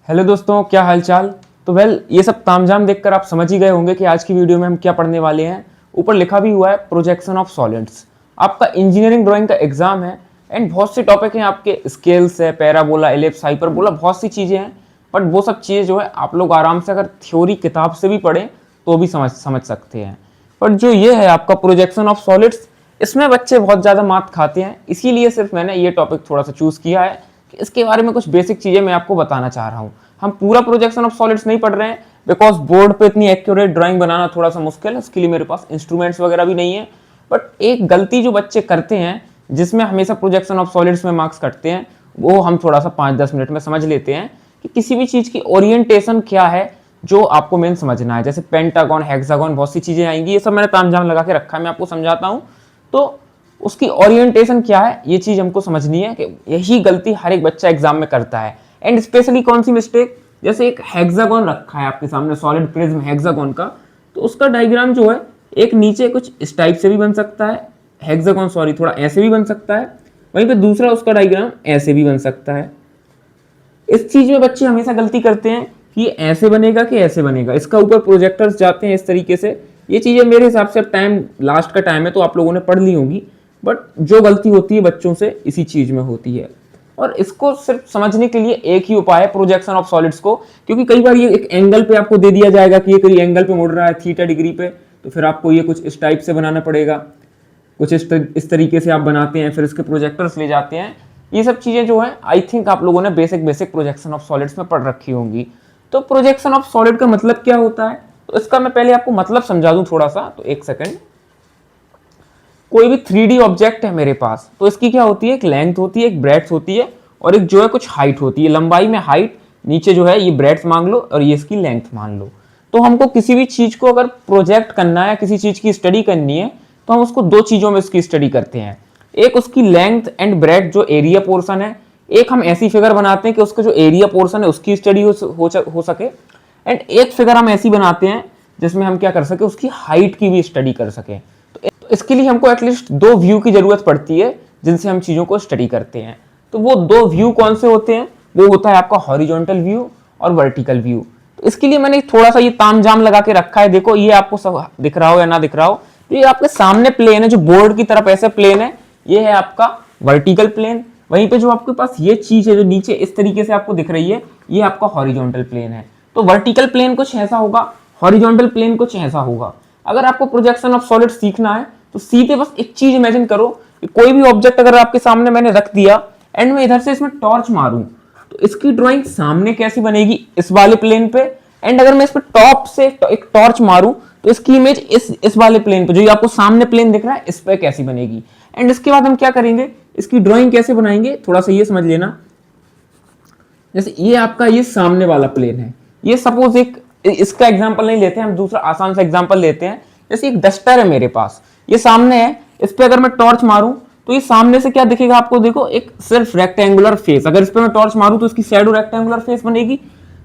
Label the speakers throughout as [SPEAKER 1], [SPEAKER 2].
[SPEAKER 1] Hello दोस्तों, क्या हालचाल। तो ये सब तामझाम देखकर आप समझ ही गए होंगे कि आज की वीडियो में हम क्या पढ़ने वाले हैं। ऊपर लिखा भी हुआ है प्रोजेक्शन ऑफ सॉलिड्स। आपका इंजीनियरिंग ड्राइंग का एग्जाम है एंड बहुत से टॉपिक हैं आपके, स्केल्स है, पैराबोला, एलिप्स, हाइपरबोला, बहुत सी चीज़ें हैं। बट वो सब चीज़ें जो है आप लोग आराम से अगर थ्योरी किताब से भी पढ़ें तो भी समझ सकते हैं। बट जो ये है आपका प्रोजेक्शन ऑफ सॉलिड्स, इसमें बच्चे बहुत ज़्यादा मात खाते हैं, इसीलिए सिर्फ मैंने ये टॉपिक थोड़ा सा चूज़ किया है कि इसके बारे में कुछ बेसिक चीज़ें मैं आपको बताना चाह रहा हूँ। हम पूरा प्रोजेक्शन ऑफ सॉलिड्स नहीं पढ़ रहे हैं बिकॉज बोर्ड पे इतनी एक्यूरेट ड्राइंग बनाना थोड़ा सा मुश्किल है, उसके लिए मेरे पास इंस्ट्रूमेंट्स वगैरह भी नहीं है। बट एक गलती जो बच्चे करते हैं जिसमें हमेशा प्रोजेक्शन ऑफ सॉलिड्स में मार्क्स कटते हैं, वो हम थोड़ा सा 5-10 मिनट में समझ लेते हैं कि किसी भी चीज़ की ओरिएंटेशन क्या है जो आपको मेन समझना है। जैसे पेंटागन, हेक्सागन, बहुत सी चीज़ें आएंगी, ये सब मैंने तामझाम लगा के रखा है, मैं आपको समझाता हूँ। तो उसकी ओरिएंटेशन क्या है ये चीज़ हमको समझनी है कि यही गलती हर एक बच्चा एग्जाम में करता है। एंड स्पेशली कौन सी मिस्टेक, जैसे एक हेक्सागन रखा है आपके सामने, सॉलिड प्रिज्म हेक्सागन का, तो उसका डायग्राम जो है एक नीचे कुछ इस टाइप से भी बन सकता है, हेक्सागन सॉरी थोड़ा ऐसे भी बन सकता है, वहीं पे दूसरा उसका डायग्राम ऐसे भी बन सकता है। इस चीज में बच्चे हमेशा गलती करते हैं कि ये ऐसे बनेगा कि ऐसे बनेगा, इसका ऊपर प्रोजेक्टर्स जाते हैं इस तरीके से। ये चीजें मेरे हिसाब से अब टाइम लास्ट का टाइम है तो आप लोगों ने पढ़ ली होंगी, बट जो गलती होती है बच्चों से इसी चीज में होती है। और इसको सिर्फ समझने के लिए एक ही उपाय है प्रोजेक्शन ऑफ सॉलिड्स को, क्योंकि कई बार ये एक एंगल पे आपको दे दिया जाएगा कि ये कहीं एंगल पे मुड़ रहा है थीटा डिग्री पे, तो फिर आपको ये कुछ इस टाइप से बनाना पड़ेगा, कुछ इस तरीके से आप बनाते हैं, फिर इसके प्रोजेक्टर्स ले जाते हैं। ये सब चीज़ें जो है आई थिंक आप लोगों ने बेसिक प्रोजेक्शन ऑफ सॉलिड्स में पढ़ रखी होंगी। तो प्रोजेक्शन ऑफ सॉलिड का मतलब क्या होता है, तो इसका मैं पहले आपको मतलब समझा दूं थोड़ा सा, तो एक सेकेंड। कोई भी 3D ऑब्जेक्ट है मेरे पास, तो इसकी क्या होती है, एक लेंथ होती है, एक ब्रेड्थ होती है, और एक जो है कुछ हाइट होती है। लंबाई में हाइट, नीचे जो है ये ब्रेड्थ मान लो और ये इसकी लेंथ मान लो। तो हमको किसी भी चीज को अगर प्रोजेक्ट करना है, किसी चीज की स्टडी करनी है, तो हम उसको दो चीजों में उसकी स्टडी करते हैं। एक उसकी लेंथ एंड ब्रेड्थ जो एरिया पोर्शन है, एक हम ऐसी फिगर बनाते हैं कि उसका जो एरिया पोर्शन है उसकी स्टडी हो सके, एंड एक फिगर हम ऐसी बनाते हैं जिसमें हम क्या कर सके, उसकी हाइट की भी स्टडी कर सके। तो इसके लिए हमको एटलीस्ट दो व्यू की जरूरत पड़ती है जिनसे हम चीजों को स्टडी करते हैं। तो वो दो व्यू कौन से होते हैं, वो होता है आपका हॉरिजॉन्टल व्यू और वर्टिकल व्यू। तो इसके लिए मैंने थोड़ा सा ये तामझाम लगा के रखा है। देखो ये आपको सब दिख रहा हो या ना दिख रहा हो, तो ये आपके सामने प्लेन है जो बोर्ड की तरफ ऐसे प्लेन है, ये है आपका वर्टिकल प्लेन। वहीं पे जो आपके पास ये चीज है जो नीचे इस तरीके से आपको दिख रही है, ये आपका हॉरिजॉन्टल प्लेन है। तो वर्टिकल प्लेन कुछ ऐसा होगा, हॉरिजॉन्टल प्लेन कुछ ऐसा होगा। अगर आपको प्रोजेक्शन ऑफ सॉलिड सीखना है तो सीधे बस एक चीज इमेजिन करो कि कोई भी ऑब्जेक्ट अगर आपके सामने मैंने रख दिया एंड मैं इधर से इसमें टॉर्च मारूं, तो इसकी ड्राइंग सामने कैसी बनेगी, इस वाले प्लेन पे। एंड अगर मैं इस पे टॉप से एक टॉर्च मारूं तो इसकी इमेज इस वाले प्लेन पे, जो ये आपको सामने प्लेन दिख रहा है, इस पे कैसी बनेगी। एंड इसके बाद हम क्या करेंगे, इसकी ड्राइंग कैसे बनाएंगे, थोड़ा सा ये समझ लेना। जैसे ये आपका ये सामने वाला प्लेन है, ये सपोज एक, इसका एग्जांपल नहीं लेते हैं हम, दूसरा आसान सा एग्जांपल लेते हैं। जैसे एक डस्टर है मेरे पास, ये सामने है, इस पे अगर मैं टॉर्च मारूं तो ये सामने से क्या दिखेगा आपको, देखो एक सिर्फ रेक्टेंगुलर फेस। अगर इस पे मैं टॉर्च मारूं तो इसकी शैडो रेक्टेंगुलर फेस बनेगी।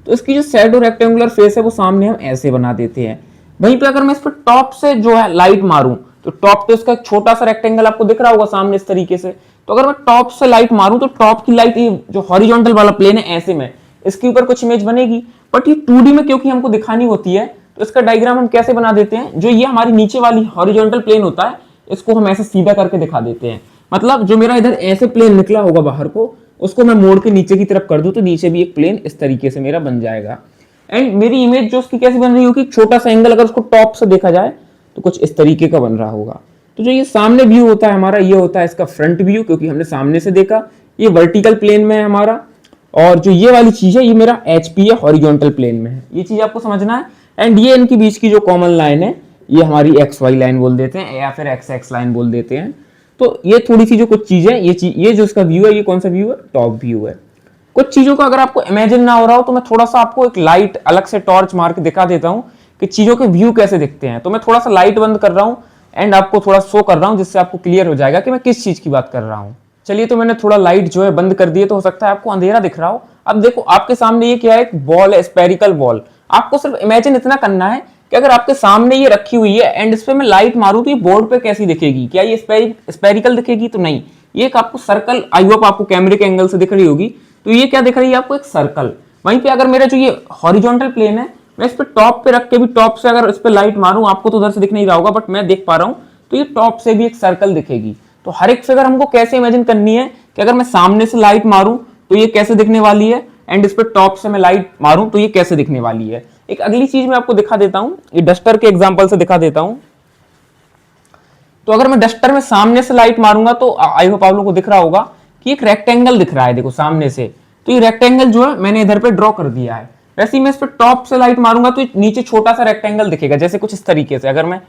[SPEAKER 1] तो इसकी जो शैडो रेक्टेंगुलर फेस है वो सामने हम ऐसे बना देते हैं। वहीं पे अगर मैं इस पर टॉप से जो है लाइट मारूं, तो टॉप पे इसका एक छोटा सा रेक्टेंगल आपको दिख रहा होगा सामने इस तरीके से। तो अगर मैं टॉप से लाइट मारूं तो टॉप की लाइट, ये जो हॉरिजॉन्टल वाला प्लेन है ऐसे में, इसके ऊपर कुछ इमेज बनेगी। बट ये 2D में क्योंकि हमको दिखानी होती है, तो इसका डायग्राम हम कैसे बना देते हैं, जो ये हमारी नीचे वाली हॉरिजॉन्टल प्लेन होता है, इसको हम ऐसे सीधा करके दिखा देते हैं। मतलब जो मेरा इधर ऐसे प्लेन निकला होगा बाहर को, उसको मैं मोड़ के नीचे की तरफ कर दूं तो नीचे भी एक प्लेन इस तरीके से मेरा बन जाएगा। एंड मेरी इमेज जो उसकी कैसी बन रही होगी, छोटा सा एंगल अगर उसको टॉप से देखा जाए तो कुछ इस तरीके का बन रहा होगा। तो जो ये सामने व्यू होता है हमारा, ये होता है इसका फ्रंट व्यू, क्योंकि हमने सामने से देखा। ये वर्टिकल प्लेन में है हमारा, और जो ये वाली चीज है ये मेरा HP है, हॉरिजॉन्टल प्लेन में है। ये चीज आपको समझना है। एंड ये इनके बीच की जो कॉमन लाइन है, ये हमारी XY लाइन बोल देते हैं या फिर XX लाइन बोल देते हैं। तो ये थोड़ी सी जो कुछ चीज है, ये जो इसका व्यू है, ये कौन सा व्यू है, टॉप व्यू है। कुछ चीजों का अगर आपको इमेजिन ना हो रहा हो तो मैं थोड़ा सा आपको एक लाइट अलग से टॉर्च मार के दिखा देता हूं कि चीजों के व्यू कैसे दिखते हैं। तो मैं थोड़ा सा लाइट बंद कर रहा हूं एंड आपको थोड़ा शो कर रहा हूं, जिससे आपको क्लियर हो जाएगा कि मैं किस चीज की बात कर रहा हूं। चलिए, तो मैंने थोड़ा लाइट जो है बंद कर दिए, तो हो सकता है आपको अंधेरा दिख रहा हो। अब देखो आपके सामने ये क्या है, एक बॉल है, स्पेरिकल बॉल। आपको सिर्फ इमेजिन इतना करना है कि अगर आपके सामने ये रखी हुई है एंड इस पे मैं लाइट मारूं तो ये बोर्ड पे कैसी दिखेगी, क्या ये स्पेरिकल दिखेगी, तो नहीं, ये एक आपको सर्कल, आई होप आपको कैमरे के एंगल से दिख रही होगी, तो ये क्या दिख रही है आपको, एक सर्कल। वहीं पे अगर मेरा जो ये हॉरिजॉन्टल प्लेन है, मैं इस पे टॉप पे रख के भी टॉप से अगर इस पे लाइट मारूं, आपको तो उधर से दिख नहीं रहा होगा बट मैं देख पा रहा हूं, तो ये टॉप से भी एक सर्कल दिखेगी। तो हर एक फिगर हमको कैसे इमेजिन करनी है कि अगर मैं सामने से लाइट मारूं तो ये कैसे दिखने वाली है, एंड इस पे टॉप से मैं लाइट मारूं तो ये कैसे दिखने वाली है। एक अगली चीज मैं आपको दिखा देता हूं, ये डस्टर के एग्जांपल से दिखा देता हूं। तो अगर मैं डस्टर में सामने से लाइट मारूंगा तो आई होप आप लोगों को दिख रहा होगा कि एक रेक्टेंगल दिख रहा है, देखो सामने से। तो ये रेक्टेंगल जो है मैंने इधर पे ड्रॉ कर दिया है। वैसे ही मैं इस पे टॉप से लाइट मारूंगा तो नीचे छोटा सा रेक्टेंगल दिखेगा, जैसे कुछ इस तरीके से। अगर मैं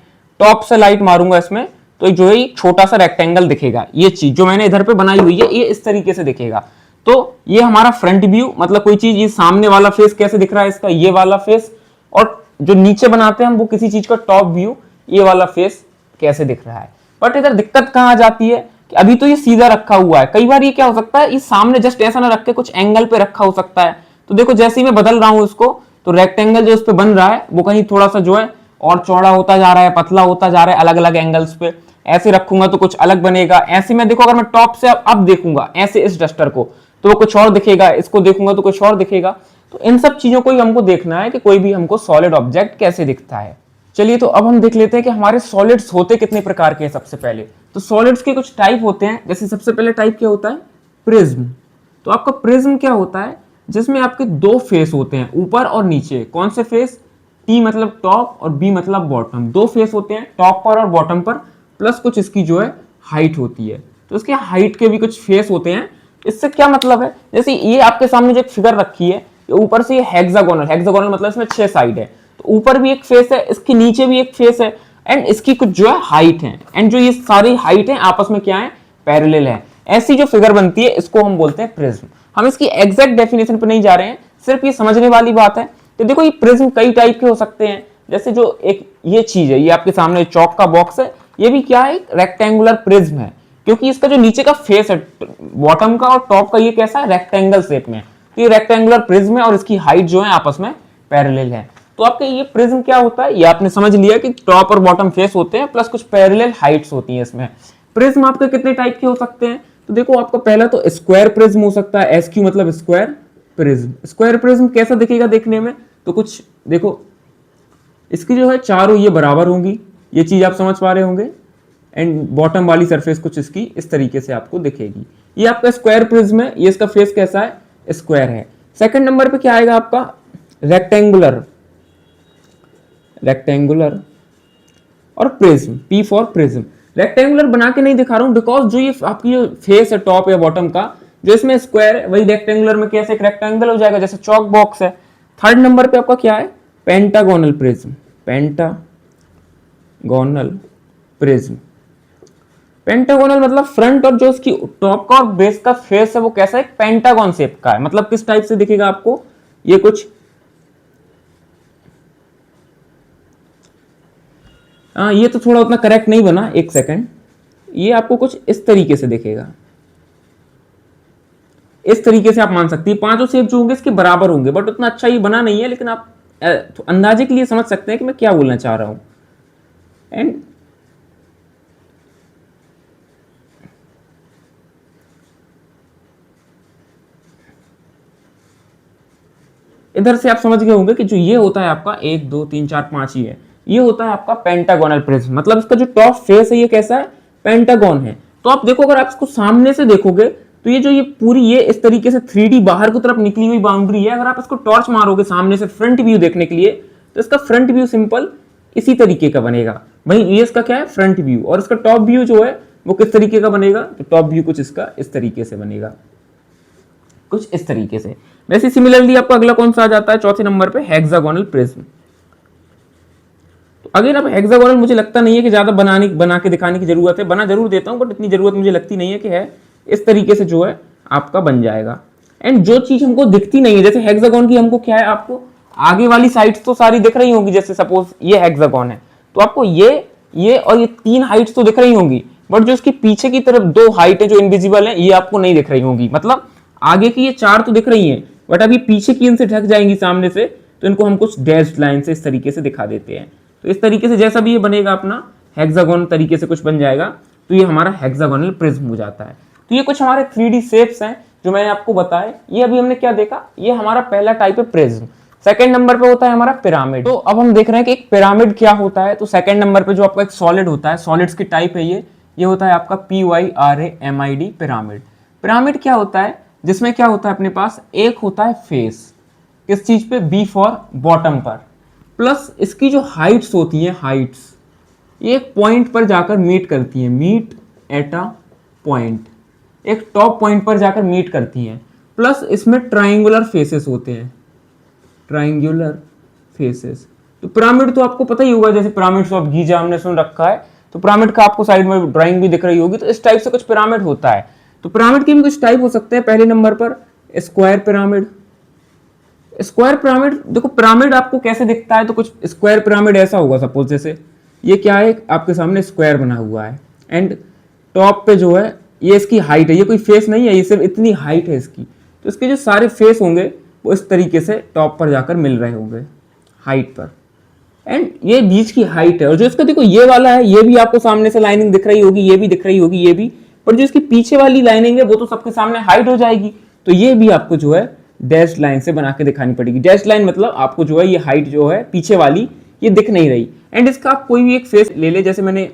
[SPEAKER 1] टॉप से लाइट मारूंगा इसमें तो जो है छोटा सा रेक्टेंगल दिखेगा। ये चीज जो मैंने इधर पे बनाई हुई है ये इस तरीके से दिखेगा। तो ये हमारा फ्रंट व्यू, मतलब कोई चीज, ये सामने वाला फेस कैसे दिख रहा है इसका, ये वाला फेस, और जो नीचे बनाते हैं हम वो किसी चीज का टॉप व्यू, ये वाला फेस कैसे दिख रहा है। बट इधर दिक्कत कहां आ जाती है कि अभी तो ये सीधा रखा हुआ है, कई बार ये क्या हो सकता है, ये सामने जस्ट ऐसा ना रख के कुछ एंगल पे रखा हो सकता है। तो देखो जैसे ही मैं बदल रहा हूं इसको, तो रेक्टेंगल जो इस पे बन रहा है वो कहीं थोड़ा सा जो है और चौड़ा होता जा रहा है, पतला होता जा रहा है अलग अलग एंगल्स पे। ऐसे रखूंगा तो कुछ अलग बनेगा, ऐसे में देखो अगर मैं टॉप से अब देखूंगा ऐसे इस डस्टर को तो वो कुछ और दिखेगा, इसको देखूंगा तो कुछ और दिखेगा। तो इन सब चीजों को ही हमको देखना है कि कोई भी हमको सॉलिड ऑब्जेक्ट कैसे दिखता है। चलिए तो अब हम देख लेते हैं कि हमारे सॉलिड्स होते कितने प्रकार के हैं। सबसे पहले तो सॉलिड्स के कुछ टाइप होते हैं। जैसे सबसे पहले टाइप क्या होता है, प्रिज्म। तो आपका प्रिज्म क्या होता है, जिसमें आपके दो फेस होते हैं, ऊपर और नीचे। कौन से फेस, टी मतलब टॉप और बी मतलब बॉटम। दो फेस होते हैं टॉप पर और बॉटम पर, प्लस कुछ इसकी जो है हाइट होती है। तो इसके हाइट के भी कुछ फेस होते हैं। इससे क्या मतलब है, जैसे ये आपके सामने जो एक फिगर रखी है, ऊपर से ये हेक्सागोनल, हेक्सागोनल मतलब इसमें 6 साइड है, तो ऊपर भी एक फेस है, इसके नीचे भी एक फेस है, एंड इसकी कुछ जो है हाइट है, एंड जो ये सारी हाइट है आपस में क्या है, पैरेलल है। ऐसी जो फिगर बनती है इसको हम बोलते हैं प्रिज्म। हम इसकी एग्जैक्ट डेफिनेशन पे नहीं जा रहे हैं, सिर्फ ये समझने वाली बात है। तो देखो ये प्रिज्म कई टाइप के हो सकते हैं। जैसे जो एक ये चीज है, ये आपके सामने चौक का बॉक्स है, ये भी क्या है, रेक्टेंगुलर प्रिज्म है, क्योंकि इसका जो नीचे का फेस है बॉटम का और टॉप का, ये कैसा है, रेक्टेंगल शेप में। तो ये रेक्टेंगुलर प्रिज्म है और इसकी हाइट जो है आपस में पैरेलल है। तो आपके ये प्रिज्म क्या होता है, ये आपने समझ लिया कि टॉप और बॉटम फेस होते हैं, प्लस कुछ पैरेलल हाइट्स होती हैं इसमें। प्रिज्म आपके कितने टाइप के हो सकते हैं, तो देखो आपका पहला तो स्क्वायर प्रिज्म हो सकता है, एसक्यू मतलब स्क्वायर प्रिज्म। स्क्वायर प्रिज्म कैसा दिखेगा देखने में, तो कुछ देखो इसकी जो है चारों ये बराबर होंगी, ये चीज आप समझ पा रहे होंगे, एंड बॉटम वाली सरफेस कुछ इसकी इस तरीके से आपको दिखेगी। ये आपका स्क्वायर प्रिज्म है, ये इसका फेस कैसा है, स्क्वायर है। सेकंड नंबर पे क्या आएगा आपका, रेक्टेंगुलर, रेक्टेंगुलर और prism, P for prism. Rectangular बना के नहीं दिखा रहा हूं बिकॉज जो ये आपकी जो फेस है टॉप या बॉटम का, जो इसमें स्क्वायर है वही रेक्टेंगुलर में कैसे एक रेक्टेंगल हो जाएगा, जैसे चौक बॉक्स है। थर्ड नंबर पे आपका क्या है, pentagonal prism, pentagonal prism. Pentagonal मतलब फ्रंट और जो उसकी टॉप का और बेस का फेस है वो कैसा है, पेंटागन शेप का है। मतलब किस टाइप से दिखेगा आपको, ये कुछ ये तो थोड़ा उतना करेक्ट नहीं बना, एक सेकंड, ये आपको कुछ इस तरीके से दिखेगा, इस तरीके से आप मान सकती है। पांचों शेप जो होंगे इसके बराबर होंगे, बट उतना अच्छा ये बना नहीं है, लेकिन आप तो अंदाजे के लिए समझ सकते हैं कि मैं क्या बोलना चाह रहा हूं। एंड इधर से आप समझ गए होंगे कि जो ये होता है आपका 1 2 3 4 5 ही है, ये होता है आपका पेंटागोनल प्रिज्म। मतलब इसका जो टॉप फेस है ये कैसा है, पेंटागन है। तो आप देखो अगर आप इसको सामने से देखोगे तो ये जो ये पूरी ये इस तरीके से 3D बाहर की तरफ निकली हुई बाउंड्री है। अगर आप इसको टॉर्च मारोगे सामने से फ्रंट व्यू देखने के लिए, तो इसका फ्रंट व्यू सिंपल इसी तरीके का बनेगा। वहीं ये इसका क्या है, फ्रंट व्यू, और इसका टॉप व्यू जो है वो किस तरीके का बनेगा, तो टॉप व्यू कुछ इसका इस तरीके से बनेगा, कुछ इस तरीके से। वैसे सिमिलरली आपको अगला कौन सा आ जाता है, चौथे नंबर पे हेक्सागोनल प्रिज्म। तो अगेन अब हेक्सागोनल मुझे लगता नहीं है कि ज्यादा बना के दिखाने की जरूरत है, बना जरूर देता हूं बट इतनी जरूरत मुझे लगती नहीं है कि है। इस तरीके से जो है आपका बन जाएगा। एंड जो चीज हमको दिखती नहीं है, जैसे हेक्सागोन की हमको क्या है, आपको आगे वाली साइड्स तो सारी दिख रही होंगी। जैसे सपोज ये हेक्सागोन है तो आपको ये और ये 3 हाइट्स तो दिख रही होंगी, बट जो इसके पीछे की तरफ 2 हाइटें जो इनविजिबल है ये आपको नहीं दिख रही होंगी। मतलब आगे की ये 4 तो दिख रही हैं, बट अभी पीछे की इनसे ढक जाएंगी सामने से, तो इनको हम कुछ डैश्ड लाइन से इस तरीके से दिखा देते हैं। तो इस तरीके से जैसा भी ये बनेगा अपना हेक्सागोन तरीके से कुछ बन जाएगा, तो ये हमारा हेक्सागोनल प्रिज्म हो जाता है। तो ये कुछ हमारे 3D शेप्स हैं जो मैंने आपको बताया, ये अभी हमने क्या देखा, ये हमारा पहला टाइप है प्रिज्म। सेकंड नंबर पे होता है हमारा पिरामिड। तो अब हम देख रहे हैं कि एक पिरामिड क्या होता है। तो सेकंड नंबर पे जो आपका एक सॉलिड होता है, सॉलिड्स की टाइप है ये होता है आपका PYRAMID पिरामिड। पिरामिड क्या होता है, जिसमें क्या होता है अपने पास एक होता है फेस, किस चीज पे, बी फॉर बॉटम पर, प्लस इसकी जो हाइट्स होती हैं, हाइट्स ये एक पॉइंट पर जाकर मीट करती हैं, मीट एट अ पॉइंट, एक टॉप पॉइंट पर जाकर मीट करती हैं, प्लस इसमें ट्राइंगुलर फेसेस होते हैं, ट्राइंगुलर फेसेस। तो पिरामिड तो आपको पता ही होगा, जैसे पिरामिड्स ऑफ गीजा हमने सुन रखा है, तो पिरामिड का आपको साइड में ड्राइंग भी दिख रही होगी। तो इस टाइप से कुछ पिरामिड होता है। तो पिरामिड के भी कुछ टाइप हो सकते हैं। पहले नंबर पर स्क्वायर पिरामिड। स्क्वायर पिरामिड, देखो पिरामिड आपको कैसे दिखता है, तो कुछ स्क्वायर पिरामिड ऐसा होगा, सपोज जैसे ये क्या है, आपके सामने स्क्वायर बना हुआ है एंड टॉप पे जो है ये इसकी हाइट है, ये कोई फेस नहीं है, ये सिर्फ इतनी हाइट है इसकी। तो इसके जो सारे फेस होंगे वो इस तरीके से टॉप पर जाकर मिल रहे होंगे हाइट पर, एंड ये बीच की हाइट है। और जो इसका देखो ये वाला है, ये भी आपको सामने से लाइनिंग दिख रही होगी, ये भी दिख रही होगी, ये भी, पर जो इसकी पीछे वाली लाइनिंग है वो तो सबके सामने हाइट हो जाएगी। तो ये भी आपको जो है डैश लाइन से बना के दिखानी पड़ेगी। डैश लाइन मतलब आपको जो है ये हाइट जो है पीछे वाली ये दिख नहीं रही। एंड इसका आप कोई भी एक फेस ले ले, जैसे मैंने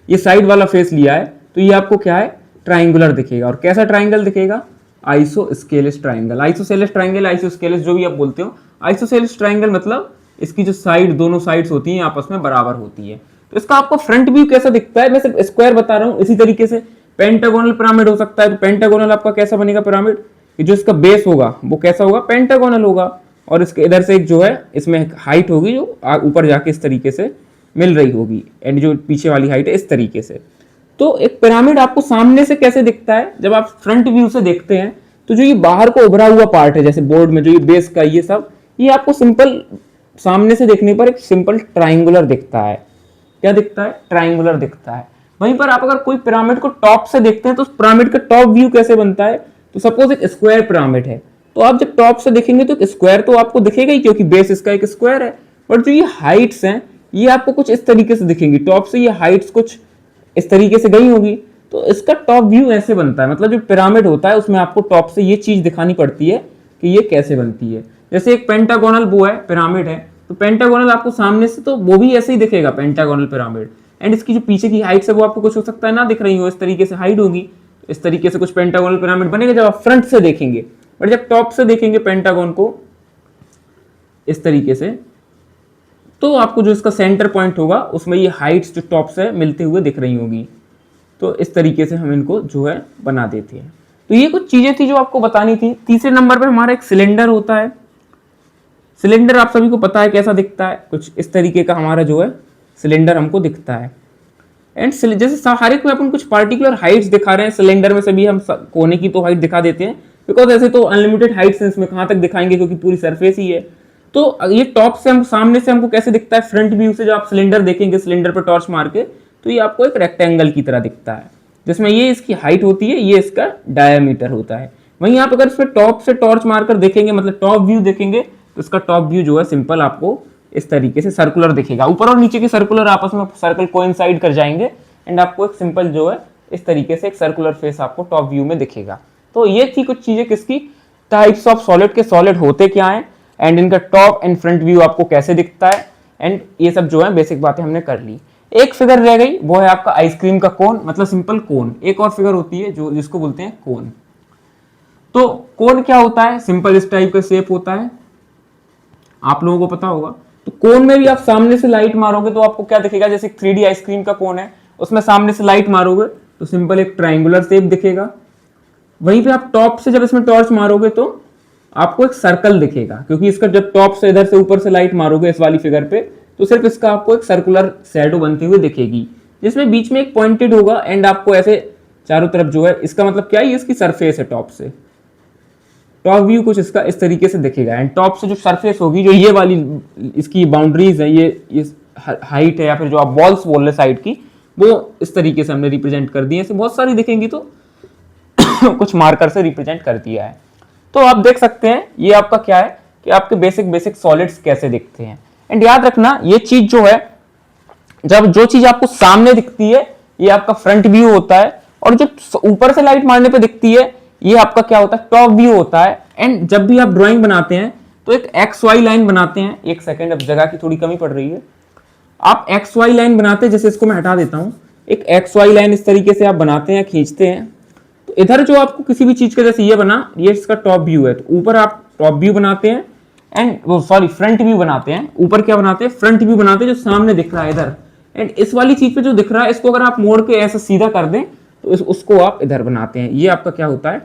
[SPEAKER 1] ये साइड वाला फेस लिया है, तो ये आपको क्या है, ट्राइंगुलर दिखेगा। और कैसा ट्राइंगल दिखेगा, isosceles triangle, isosceles triangle, isosceles जो भी आप बोलते हो। आइसोसेलेस ट्राइंगल मतलब इसकी जो साइड, दोनों साइड्स होती हैं आपस में बराबर होती है। तो इसका आपको फ्रंट व्यू कैसा दिखता है, मैं सिर्फ स्क्वायर बता रहा हूँ। इसी तरीके से पेंटागोनल पिरामिड हो सकता है। तो पेंटागोनल आपका कैसा बनेगा पिरामिड, जो इसका बेस होगा वो कैसा होगा, पेंटागोनल होगा। और इसके इधर से एक जो है इसमें हाइट होगी जो ऊपर जाके इस तरीके से मिल रही होगी, एंड जो पीछे वाली हाइट है इस तरीके से। तो एक पिरामिड आपको सामने से कैसे दिखता है, जब आप फ्रंट व्यू से देखते हैं तो जो ये बाहर को उभरा हुआ पार्ट है, जैसे बोर्ड में जो ये बेस का ये सब, ये आपको सिंपल सामने से देखने पर एक सिंपल ट्राइंगुलर दिखता है। क्या दिखता है, ट्राइंगुलर दिखता है। वहीं पर आप अगर कोई पिरामिड को टॉप से देखते हैं तो उस पिरामिड का टॉप व्यू कैसे बनता है, तो सपोज एक स्क्वायर पिरामिड है, तो आप जब टॉप से देखेंगे तो स्क्वायर तो आपको दिखेगा ही, क्योंकि बेस इसका एक स्क्वायर है। बट जो ये हाइट्स हैं ये आपको कुछ इस तरीके से दिखेंगी, टॉप से ये हाइट्स कुछ इस तरीके से गई होगी। तो इसका टॉप व्यू ऐसे बनता है, मतलब जो पिरामिड होता है उसमें आपको टॉप से ये चीज दिखानी पड़ती है कि ये कैसे बनती है। जैसे एक पेंटागोनल वो है, पिरामिड है, तो पेंटागोनल आपको सामने से तो वो भी ऐसे ही दिखेगा, पेंटागोनल पिरामिड। एंड इसकी जो पीछे की हाइट है वो आपको कुछ हो सकता है ना दिख रही हो, इस तरीके से हाइट होगी, इस तरीके से कुछ पेंटागोनल पिरामिड बनेगा जब आप फ्रंट से देखेंगे। बट जब टॉप से देखेंगे पेंटागोन को इस तरीके से, तो आपको जो इसका सेंटर पॉइंट होगा उसमें ये हाइट्स जो टॉप से मिलते हुए दिख रही होगी। तो इस तरीके से हम इनको जो है बना देते हैं। तो ये कुछ चीजें थी जो आपको बतानी थी। तीसरे नंबर पे हमारा एक सिलेंडर होता है। सिलेंडर आप सभी को पता है कैसा दिखता है, कुछ इस तरीके का हमारा जो है सिलेंडर हमको दिखता है। एंड जैसे हर एक में अपन कुछ पार्टिकुलर हाइट्स दिखा रहे हैं, सिलेंडर में से भी हम कोने की तो हाइट दिखा देते हैं, बिकॉज ऐसे तो अनलिमिटेड हाइट्स हैं इसमें, कहाँ तक दिखाएंगे क्योंकि पूरी सरफेस ही है। तो ये टॉप से हम सामने से हमको कैसे दिखता है, फ्रंट व्यू से जब आप सिलेंडर देखेंगे सिलेंडर पर टॉर्च मार के, तो ये आपको एक रेक्टेंगल की तरह दिखता है, जिसमें ये इसकी हाइट होती है, ये इसका डायमीटर होता है। वहीं आप अगर इस पर टॉप से टॉर्च मारकर देखेंगे, मतलब टॉप व्यू देखेंगे, तो इसका टॉप व्यू जो है सिंपल आपको इस तरीके से सर्कुलर दिखेगा। ऊपर और नीचे के सर्कुलर आपस में सर्कल कोइंसाइड कर जाएंगे, एंड आपको एक सिंपल जो है इस तरीके से एक सर्कुलर फेस आपको टॉप व्यू में दिखेगा। तो ये थी कुछ चीजें किसकी, टाइप्स ऑफ सॉलिड के, सॉलिड होते क्या हैं, एंड इनका टॉप एंड फ्रंट व्यू आपको कैसे दिखता है, एंड ये सब जो है बेसिक बातें हमने कर ली। एक फिगर रह गई, वो है आपका आइसक्रीम का कोन, मतलब सिंपल कोन। एक और फिगर होती है जो जिसको बोलते हैं कोन। तो कोन क्या होता है, सिंपल इस टाइप का शेप होता है, आप लोगों को पता होगा। तो कोन में भी आप सामने से लाइट मारोगे तो आपको क्या दिखेगा, जैसे 3D आइसक्रीम का कोन है, उसमें सामने से लाइट मारोगे तो सिंपल एक ट्राइंगुलर शेप दिखेगा। वहीं पे आप टॉप से जब इसमें टॉर्च मारोगे तो आपको एक सर्कल दिखेगा, क्योंकि इसका जब टॉप से इधर से ऊपर से लाइट मारोगे इस वाली फिगर पे, तो सिर्फ इसका आपको एक सर्कुलर शैडो बनती हुई दिखेगी, जिसमें बीच में एक पॉइंटेड होगा, एंड आपको ऐसे चारों तरफ जो है, इसका मतलब क्या है, इसकी सरफेस है टॉप से। टॉप व्यू कुछ इसका इस तरीके से दिखेगा, एंड टॉप से जो सरफेस होगी, जो ये वाली इसकी बाउंड्रीज है, ये हाइट है, या फिर जो आप बॉल्स बोल रहे साइड की, वो इस तरीके से हमने रिप्रेजेंट कर दी है। ऐसे बहुत सारी दिखेंगी तो कुछ मार्कर से रिप्रेजेंट कर दिया है। तो आप देख सकते हैं ये आपका क्या है कि आपके बेसिक सॉलिड्स कैसे दिखते हैं। एंड याद रखना ये चीज जो है, जब जो चीज आपको सामने दिखती है ये आपका फ्रंट व्यू होता है, और जो ऊपर से लाइट मारने पे दिखती है ये आपका क्या होता है, टॉप व्यू होता है। एंड जब भी आप ड्राइंग बनाते हैं तो एक एक्स वाई लाइन बनाते हैं। एक सेकेंड, अब जगह की थोड़ी कमी पड़ रही है। आप एक्स वाई लाइन बनाते हैं, जैसे इसको मैं हटा देता हूं, एक एक्स वाई लाइन इस तरीके से आप बनाते हैं, खींचते हैं। तो इधर जो आपको किसी भी चीज का, जैसे ये बना, ये इसका टॉप व्यू है, तो ऊपर आप टॉप व्यू बनाते हैं एंड वो सॉरी फ्रंट व्यू बनाते हैं। ऊपर क्या बनाते हैं, फ्रंट व्यू बनाते हैं, जो सामने दिख रहा है इधर। एंड इस वाली चीज पे जो दिख रहा है, इसको अगर आप मोड़ के ऐसा सीधा कर दें तो उसको आप इधर बनाते हैं। ये आपका क्या होता है,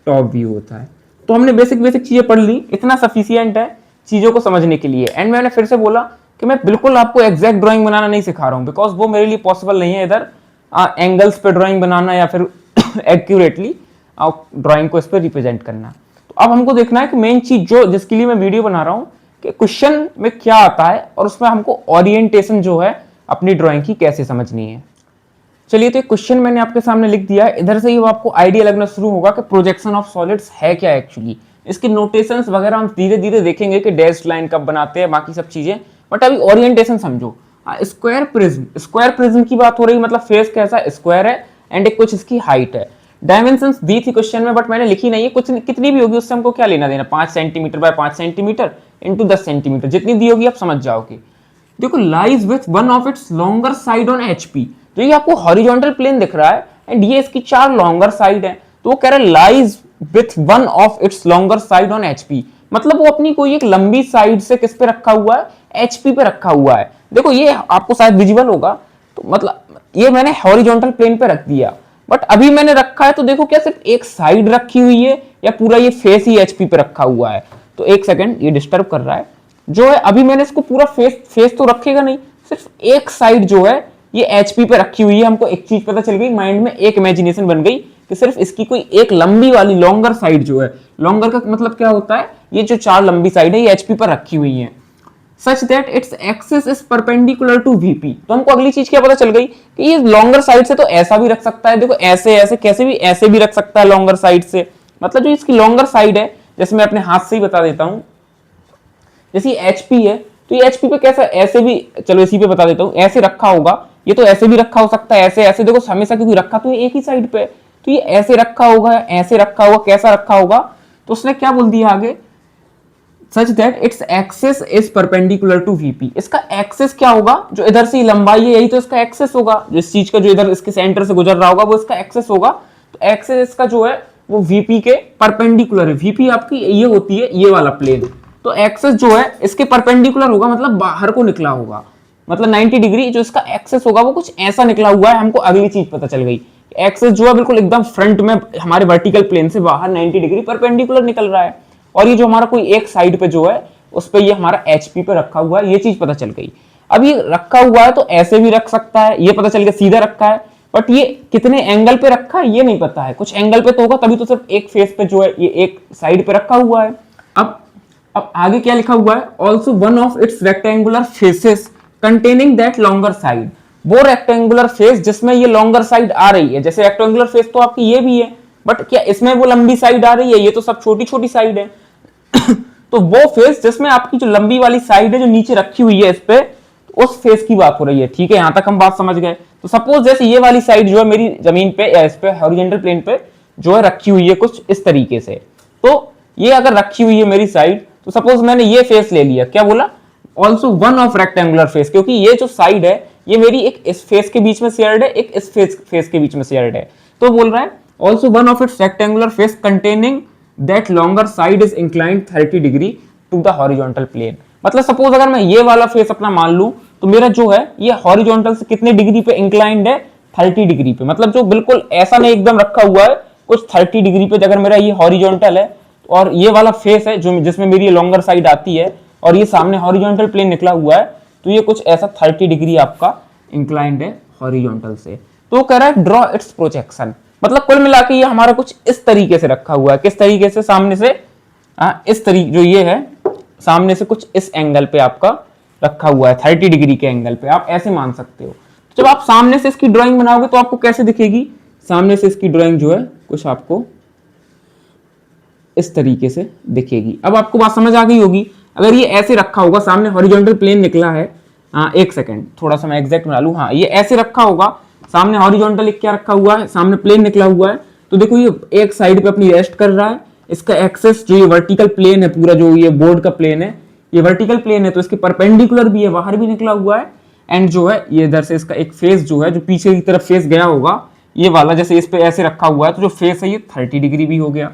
[SPEAKER 1] टॉप व्यू होता है। तो हमने बेसिक बेसिक चीजें पढ़ ली, इतना सफिशियंट है चीजों को समझने के लिए। एंड मैंने फिर से बोला कि मैं बिल्कुल आपको एग्जैक्ट ड्राइंग बनाना नहीं सिखा रहा हूँ, बिकॉज वो मेरे लिए पॉसिबल नहीं है इधर एंगल्स पे ड्राइंग बनाना या फिर एक्यूरेटली ड्राइंग को इस पर रिप्रेजेंट करना। तो अब हमको देखना है कि मेन चीज जो जिसके लिए मैं वीडियो बना रहा हूँ कि क्वेश्चन में क्या आता है और उसमें हमको ओरिएंटेशन जो है अपनी ड्राइंग की कैसे समझनी है। चलिए, तो एक क्वेश्चन मैंने आपके सामने लिख दिया है। इधर से ही आपको आइडिया लगना शुरू होगा कि प्रोजेक्शन ऑफ सॉलिड्स है क्या एक्चुअली। इसके नोटेशंस वगैरह हम धीरे धीरे देखेंगे कि डैश लाइन कब बनाते हैं, बाकी सब चीजें। बट अभी ओरिएंटेशन समझो। स्क्वायर प्रिज्म की बात हो रही, मतलब फेस कैसा स्क्वायर है एंड एक कुछ इसकी हाइट है। डायमेंशंस दी थी क्वेश्चन में, बट मैंने लिखी नहीं है। कुछ कितनी भी होगी उससे हमको क्या लेना देना, 5 centimetre bye 5 centimetre into 10 centimetre, जितनी दी होगी आप समझ जाओगे। देखो, lies with one of it's longer side on HP. तो ये आपको हॉरिजॉन्टल प्लेन दिख रहा है एंड ये इसकी 4 लॉन्गर साइड है। तो वो कह रहा है lies with one of it's longer side on HP, मतलब वो अपनी कोई एक लंबी साइड से किस पे रखा हुआ है, एचपी पे रखा हुआ है। देखो, ये आपको शायद विजिबल होगा, तो मतलब ये मैंने हॉरिजॉन्टल प्लेन पे रख दिया। बट अभी मैंने रखा है तो देखो, क्या सिर्फ एक साइड रखी हुई है या पूरा ये फेस ही एचपी पे रखा हुआ है। तो एक सेकंड, ये डिस्टर्ब कर रहा है जो है। अभी मैंने इसको पूरा फेस तो रखेगा नहीं, सिर्फ एक साइड जो है ये एचपी पे रखी हुई है। हमको एक चीज पता चल गई, माइंड में एक इमेजिनेशन बन गई कि सिर्फ इसकी कोई एक लंबी वाली लॉन्गर साइड जो है, लॉन्गर का मतलब क्या होता है, ये जो 4 लंबी साइड है ये एचपी पर रखी हुई है। Such that its axis is perpendicular to VP. तो हमको अगली चीज क्या पता चल गई कि ये लॉन्गर साइड से तो ऐसा भी रख सकता है। देखो, ऐसे ऐसे कैसे भी ऐसे भी रख सकता है लॉन्गर साइड से। मतलब जो इसकी लॉन्गर साइड है, जैसे मैं अपने हाथ से ही बता देता हूं, जैसे एचपी है तो ये एचपी पे कैसा, ऐसे भी, चलो इसी पे बता देता हूं, ऐसे रखा होगा। ये तो ऐसे भी रखा हो सकता है, ऐसे ऐसे। देखो, हमेशा क्योंकि रखा तो एक ही साइड पे, तो ये ऐसे रखा होगा, ऐसे रखा होगा, कैसा रखा होगा। तो उसने क्या बोल दिया आगे, such that its axis is perpendicular to VP. इसका एक्सिस क्या होगा, जो इधर से लंबाई है यही तो इसका एक्सिस होगा। जिस चीज का जो इधर इसके सेंटर से गुजर रहा होगा वो इसका एक्सिस होगा। तो एक्सिस इसका जो है वो वीपी के परपेंडिकुलर है। वीपी आपकी ये होती है, ये वाला प्लेन। तो एक्सिस जो है इसके परपेंडिकुलर होगा, मतलब बाहर को निकला होगा, मतलब 90 डिग्री जो इसका एक्सिस होगा वो कुछ ऐसा निकला हुआ है। हमको अगली चीज पता चल गई, एक्सिस जो है बिल्कुल एकदम फ्रंट में हमारे वर्टिकल प्लेन से बाहर 90 डिग्री परपेंडिकुलर निकल रहा है। और ये जो हमारा कोई एक साइड पे जो है उस पे ये हमारा एचपी पे रखा हुआ है, ये चीज पता चल गई। अब ये रखा हुआ है तो ऐसे भी रख सकता है, ये पता चल गया सीधा रखा है। बट ये कितने एंगल पे रखा है ये नहीं पता है, कुछ एंगल पे तो होगा, तभी तो सिर्फ एक फेस पे जो है ये एक साइड पे रखा हुआ है। अब आगे क्या लिखा हुआ है, also one of its rectangular faces containing that longer side. वो रेक्टेंगुलर फेस जिसमें ये लॉन्गर साइड आ रही है, जैसे रेक्टेंगुलर फेस तो आपकी ये भी है, बट क्या इसमें वो लंबी साइड आ रही है, ये तो सब छोटी छोटी साइड है। तो वो फेस जिसमें आपकी जो लंबी वाली साइड है जो नीचे रखी हुई है इस पे, उस फेस की बात हो रही है। ठीक है, यहां तक हम बात समझ गए। तो सपोज जैसे ये वाली साइड जो है मेरी जमीन पे या इस पे हॉरिजॉन्टल प्लेन पे जो है रखी हुई है कुछ इस तरीके से, तो ये अगर रखी हुई है मेरी साइड, तो सपोज मैंने ये फेस ले लिया, क्या बोला, also one of rectangular face, क्योंकि ये जो साइड है ये मेरी एक इस फेस के बीच में शेयर्ड है, एक इस फेस के बीच में शेयर्ड है। तो बोल रहा है also one of its rectangular face containing that longer side is inclined 30 degree to the horizontal plane. मतलब सपोज अगर मैं ये वाला फेस अपना मान लूं, तो मेरा जो है ये हॉरिजॉन्टल से कितने डिग्री पे इंक्लाइंड है, 30 डिग्री पे। मतलब जो बिल्कुल ऐसा नहीं एकदम रखा हुआ है, कुछ 30 डिग्री पे। अगर मेरा ये हॉरिजॉन्टल है और ये वाला फेस है जो जिसमें मेरी लॉन्गर साइड आती है और ये सामने हॉरिजॉन्टल प्लेन निकला हुआ है, तो ये कुछ ऐसा 30 डिग्री आपका इंक्लाइंड है हॉरिजॉन्टल से। तो कह रहा है ड्रॉ इट्स प्रोजेक्शन। मतलब कुल मिला के ये हमारा कुछ इस तरीके से रखा हुआ है। किस तरीके से, सामने से इस तरीके, जो ये है सामने से कुछ इस एंगल पे आपका रखा हुआ है, 30 डिग्री के एंगल पे, आप ऐसे मान सकते हो। तो जब आप सामने से इसकी ड्राइंग बनाओगे तो आपको कैसे दिखेगी, सामने से इसकी ड्राइंग जो है कुछ आपको इस तरीके से दिखेगी। अब आपको बात समझ आ गई होगी। अगर ये ऐसे रखा होगा, सामने हॉरिजॉन्टल प्लेन निकला है, एक सेकंड थोड़ा सा मैं एग्जैक्ट बना लूं, ये ऐसे रखा होगा, सामने हॉरिजॉन्टल क्या रखा हुआ है, सामने प्लेन निकला हुआ है, तो देखो ये एक साइड पे अपनी रेस्ट कर रहा है, इसका एक्सेस जो ये वर्टिकल प्लेन है, पूरा जो ये बोर्ड का प्लेन है, ये वर्टिकल प्लेन है, तो इसके परपेंडिकुलर भी है, बाहर भी निकला हुआ है। एंड जो है ये इधर से इसका एक फेस जो है, जो पीछे की तरफ फेस गया होगा, ये वाला जैसे इस पे ऐसे रखा हुआ है, तो जो फेस है ये 30 डिग्री भी हो गया।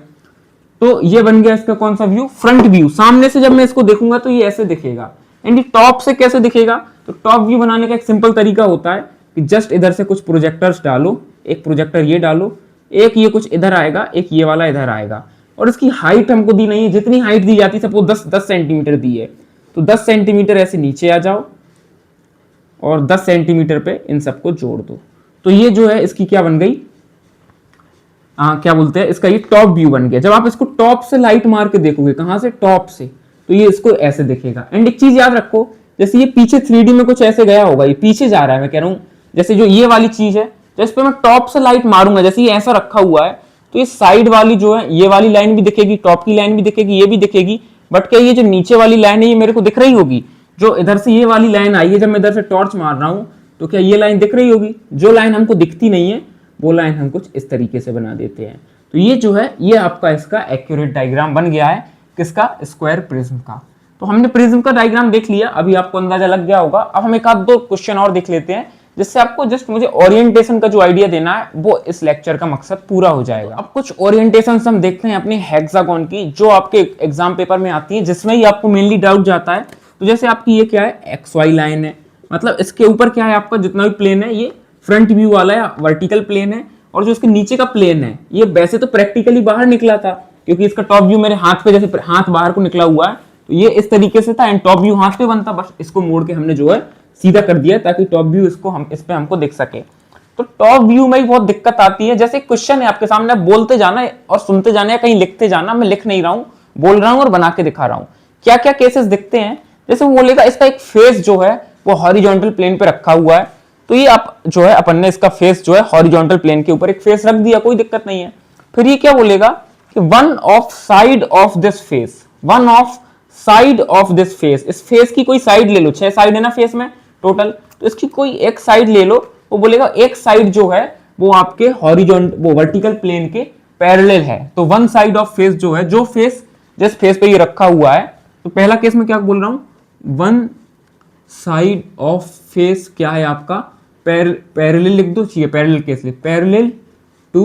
[SPEAKER 1] तो ये बन गया इसका कौन सा व्यू, फ्रंट व्यू। सामने से जब मैं इसको देखूंगा तो ये ऐसे दिखेगा। एंड ये टॉप से कैसे दिखेगा, तो टॉप व्यू बनाने का एक सिंपल तरीका होता है कि जस्ट इधर से कुछ प्रोजेक्टर्स डालो, एक प्रोजेक्टर ये डालो, एक ये कुछ इधर आएगा, एक ये वाला इधर आएगा, और इसकी हाइट हमको दी नहीं है, जितनी हाइट दी जाती है सपोज 10 सेंटीमीटर दी है, तो 10 सेंटीमीटर ऐसे नीचे आ जाओ और 10 सेंटीमीटर पे इन सबको जोड़ दो। तो ये जो है इसकी क्या बन गई, क्या बोलते हैं, इसका ये टॉप व्यू बन गया। जब आप इसको टॉप से लाइट मार के देखोगे, कहां से, टॉप से, तो ये इसको ऐसे दिखेगा। एंड एक चीज याद रखो, जैसे ये पीछे 3D में कुछ ऐसे गया होगा, ये पीछे जा रहा है, मैं कह रहा हूं जैसे जो ये वाली चीज है, तो इस पे मैं टॉप से लाइट मारूंगा, जैसे ये ऐसा रखा हुआ है, तो ये साइड वाली जो है ये वाली लाइन भी दिखेगी, टॉप की लाइन भी दिखेगी, ये भी दिखेगी। बट क्या ये जो नीचे वाली लाइन है ये मेरे को दिख रही होगी, जो इधर से ये वाली लाइन आई है, जब मैं इधर से टॉर्च मार रहा हूं तो क्या ये लाइन दिख रही होगी। जो लाइन हमको दिखती नहीं है वो लाइन हम कुछ इस तरीके से बना देते हैं। तो ये जो है ये आपका इसका एक्यूरेट डायग्राम बन गया है, किसका, स्क्वायर प्रिज्म का। तो हमने प्रिज्म का डायग्राम देख लिया, अभी आपको अंदाजा लग गया होगा। अब हम एक आध दो क्वेश्चन और देख लेते हैं, जिससे आपको जस्ट मुझे ओरिएंटेशन का जो आइडिया देना है वो इस लेक्चर का मकसद पूरा हो जाएगा। अब कुछ ओरिएंटेशन हम देखते हैं अपने हेक्सागोन की, जो आपके एग्जाम पेपर में आती है, जिसमें ही आपको मेनली डाउट जाता है। तो जैसे आपकी ये क्या है, एक्स वाई लाइन है, मतलब इसके ऊपर क्या है, आपका जितना भी प्लेन है ये फ्रंट व्यू वाला है, वर्टिकल प्लेन है, और जो इसके नीचे का प्लेन है ये वैसे तो प्रैक्टिकली बाहर निकला था, क्योंकि इसका टॉप व्यू मेरे हाथ पे, जैसे हाथ बाहर को निकला हुआ है, तो ये इस तरीके से था, एंड टॉप व्यू हाथ पे बनता, बस इसको मोड़ के हमने जो है सीधा कर दिया ताकि टॉप व्यू इसको हम इस पे हमको दिख सके। तो टॉप व्यू में ही बहुत दिक्कत आती है। जैसे क्वेश्चन है आपके सामने, बोलते जाना और सुनते जाना, या कहीं लिखते जाना। मैं लिख नहीं रहा हूँ, बोल रहा हूँ और बना के दिखा रहा हूँ। क्या क्या केसेस दिखते हैं, जैसे वो बोलेगा इसका एक फेस जो है वो हॉरिजॉन्टल प्लेन पे रखा हुआ है, तो ये आप जो है अपन ने इसका फेस जो है हॉरिजॉन्टल प्लेन के ऊपर एक फेस रख दिया, कोई दिक्कत नहीं है। फिर ये क्या बोलेगा कि one of side of this face, one of side of this face, इस फेस की कोई साइड ले लो, 6 साइड है ना फेस में टोटल, तो इसकी कोई एक साइड ले लो। वो बोलेगा एक साइड जो है वो आपके हॉरिजॉन्टल, वो वर्टिकल प्लेन के पैरेलल है। तो वन साइड ऑफ फेस जो है, जो फेस जिस फेस पे ये रखा हुआ है, तो पहला केस में क्या बोल रहा हूं, वन साइड ऑफ फेस क्या है आपका, पैरेलल लिख दो, चाहिए पैरेलल केस लिख, पैरेलल टू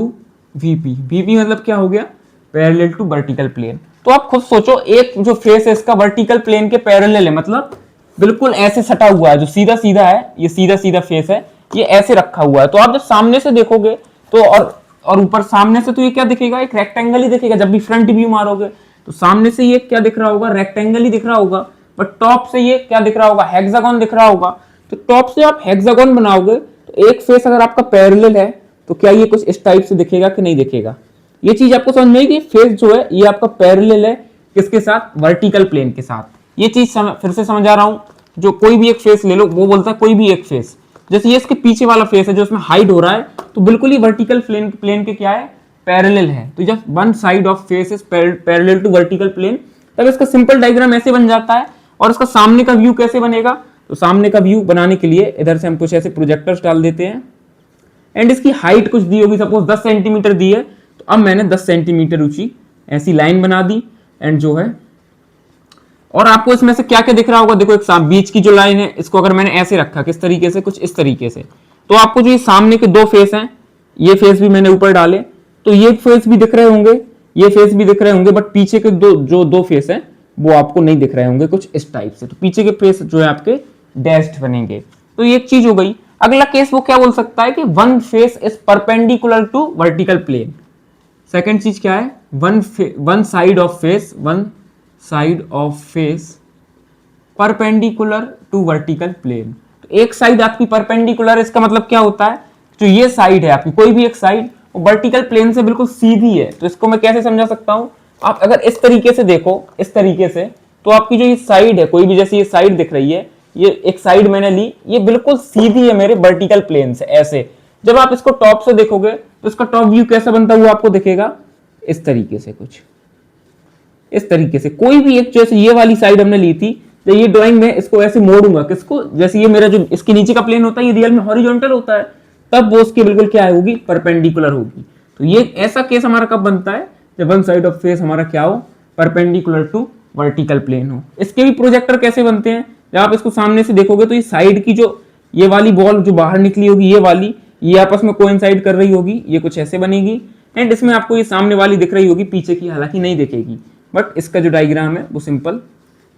[SPEAKER 1] वीपी, वीपी मतलब क्या हो गया, पैरेलल टू वर्टिकल प्लेन। तो आप खुद सोचो, एक जो फेस है इसका वर्टिकल प्लेन के पैरेलल है, मतलब बिल्कुल ऐसे सटा हुआ है, जो सीधा सीधा है, ये सीधा सीधा फेस है, ये ऐसे रखा हुआ है। तो आप जब सामने से देखोगे तो और ऊपर सामने से तो ये क्या दिखेगा, एक रेक्टेंगल ही दिखेगा। जब भी फ्रंट व्यू मारोगे तो सामने से ये क्या दिख रहा होगा, रेक्टेंगल ही दिख रहा होगा, बट टॉप से ये क्या दिख रहा होगा, हेक्सागोन दिख रहा होगा। तो टॉप से आप हेक्सागोन बनाओगे तो एक फेस अगर आपका पैरेलल है तो क्या ये कुछ इस टाइप से दिखेगा कि नहीं दिखेगा। ये चीज आपको समझ में आएगी, फेस जो है ये आपका पैरेलल है किसके साथ, वर्टिकल प्लेन के साथ। ये चीज फिर से समझा रहा हूं, जो कोई भी एक फेस ले लो, वो बोलता है कोई भी एक फेस, जैसे ये इसके पीछे वाला फेस है जो इसमें हाइड हो रहा है, तो बिल्कुल ही वर्टिकल प्लेन के क्या है, पैरेलल है। तो जब one side of face is parallel to vertical plane, तब इसका सिंपल डायग्राम ऐसे बन जाता है। और इसका सामने का व्यू कैसे बनेगा, तो सामने का व्यू बनाने के लिए इधर से हम कुछ ऐसे प्रोजेक्टर्स डाल देते हैं, एंड इसकी हाइट कुछ दी होगी, सपोज 10 सेंटीमीटर दी है, तो अब मैंने 10 सेंटीमीटर ऊंची ऐसी लाइन बना दी, एंड जो है, और आपको इसमें से क्या क्या दिख रहा होगा, देखो एक बीच की जो लाइन है, इसको अगर मैंने ऐसे रखा, किस तरीके से, कुछ इस तरीके से, तो आपको जो ये सामने के दो फेस हैं, ये फेस भी मैंने ऊपर डाले, तो ये फेस भी दिख रहे होंगे, ये फेस भी दिख रहे होंगे, बट पीछे के दो फेस हैं वो आपको नहीं दिख रहे होंगे, कुछ इस टाइप से। तो पीछे के फेस जो है आपके डैश्ड बनेंगे। तो ये एक चीज हो गई। अगला केस वो क्या बोल सकता है कि one face is perpendicular to vertical plane. Second चीज क्या है, one side of face, one side of face perpendicular to vertical plane. तो एक साइड आपकी परपेंडिकुलर, इसका मतलब क्या होता है, जो ये साइड है आपकी, कोई भी एक साइड वर्टिकल प्लेन से बिल्कुल सीधी है। तो इसको मैं कैसे समझा सकता हूं, आप अगर इस तरीके से देखो, इस तरीके से, तो आपकी जो ये साइड है, कोई भी जैसे ये साइड दिख रही है, ये एक साइड मैंने ली, ये बिल्कुल सीधी है मेरे वर्टिकल प्लेन से ऐसे। जब आप इसको टॉप से देखोगे तो इसका टॉप व्यू कैसा बनता हुआ आपको दिखेगा, इस तरीके से, कुछ इस तरीके से। कोई भी एक, जैसे ये वाली साइड हमने ली थी, तो ये ड्राइंग में इसको ऐसे मोड़ूंगा, किसको, जैसे ये मेरा जो इसके नीचे का प्लेन होता है, ये रियल में हॉरिजॉन्टल होता है, तब वो उसकी बिल्कुल क्या होगी, परपेंडिकुलर होगी। तो ये ऐसा केस हमारा कब बनता है, जब वन साइड ऑफ फेस हमारा क्या हो, परपेंडिकुलर टू वर्टिकल प्लेन हो। इसके भी प्रोजेक्टर कैसे बनते हैं, जब आप इसको सामने से देखोगे तो ये साइड की जो ये वाली बॉल जो बाहर निकली होगी, ये वाली, ये आपस में कोइंसाइड कर रही होगी, ये कुछ ऐसे बनेगी। एंड इसमें आपको ये सामने वाली दिख रही होगी, पीछे की हालांकि नहीं दिखेगी, बट इसका जो डायग्राम है वो सिंपल